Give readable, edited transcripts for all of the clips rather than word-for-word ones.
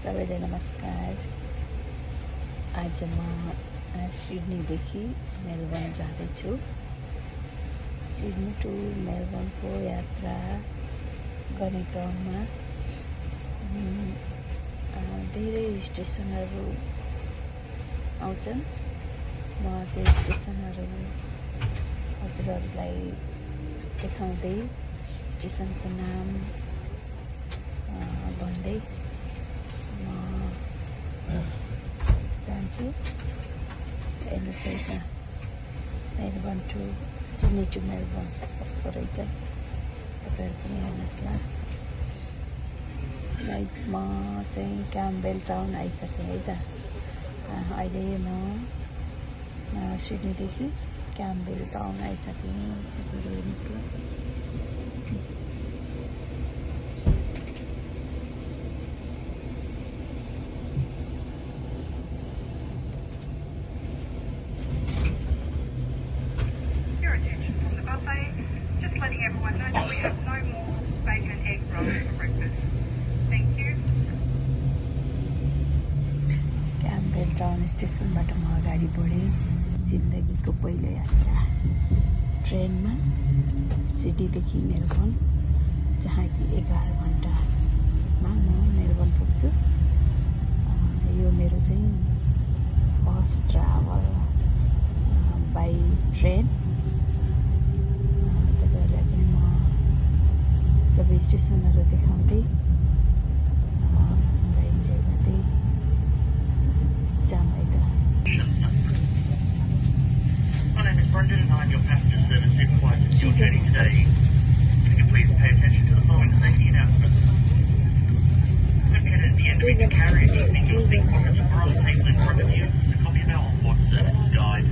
सबैलाई नमस्कार। आज म सिडनीदेखि मेलबर्न जाँदैछु। सिडनी टु मेलबर्नको यात्रा गर्ने क्रममा धेरै स्टेसनहरू आउँछन्। म त्यो स्टेसनहरू हजुरहरूलाई देखाउँदै स्टेसनको नाम भन्दै म जान्छु। हेर्नुहोस् है त, मेलबर्न टु सिडनी टु मेलबर्न कस्तो रहेछ, तपाईँहरू पनि हेर्नुहोस् ल। गाइस, म चाहिँ क्याम्पबेल टाउन आइसकेँ है त। अहिले म सिडनीदेखि क्याम्पबेल टाउन आइसकेँ। तपाईँहरू हेर्नुहोस् ल। Letting everyone know that we have no more bacon and egg rolls for breakfast. Thank you. Campbell town स्टेसनबाट म अगाडि बढेँ। जिन्दगीको पहिलो यात्रा ट्रेनमा सिडनीदेखि मेलबर्न, जहाँ कि 11 घन्टामा म मेलबर्न पुग्छु। यो मेरो चाहिँ फर्स्ट ट्राभल बाई ट्रेन। सबै स्टेसनहरू देखाउँदै सँग इन्जोय गर्दै जाम है त। My name is Brendan and I'm your passenger service supervisor for your journey today. If you could please pay attention to the following safety announcements. Located at the end of the carriage, evening your seat pockets are on the table in front of you. A copy of our onboard service guide.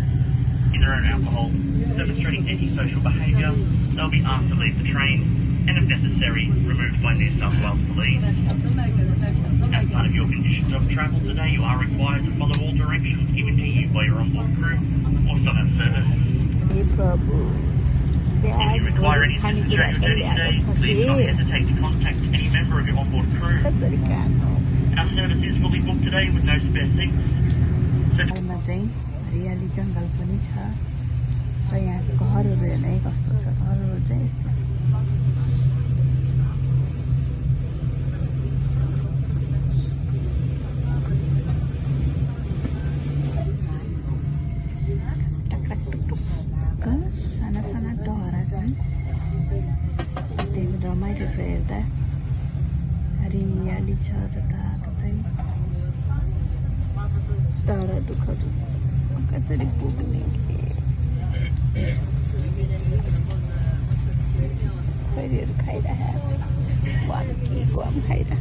In their own alcohol, demonstrating antisocial behaviour, they'll be asked to leave the train and, if necessary, removed by New South Wales Police. As part of your conditions of travel today, you are required to follow all directions given to you by your onboard crew or someone service. If you require any assistance during your journey today, please do not hesitate to contact any member of your onboard crew. Our service is fully booked today with no spare seats. हरियाली जङ्गल पनि छ र यहाँको घरहरू हेर्नु है कस्तो छ। घरहरू चाहिँ यस्तो छ। साना साना डहरा छन्, त्यही रमाइलो छ हेर्दा। हरियाली छ जताततै, तर दुःख कसरी पुग्ने खैरीहरू खाइरह, गम खाइरह।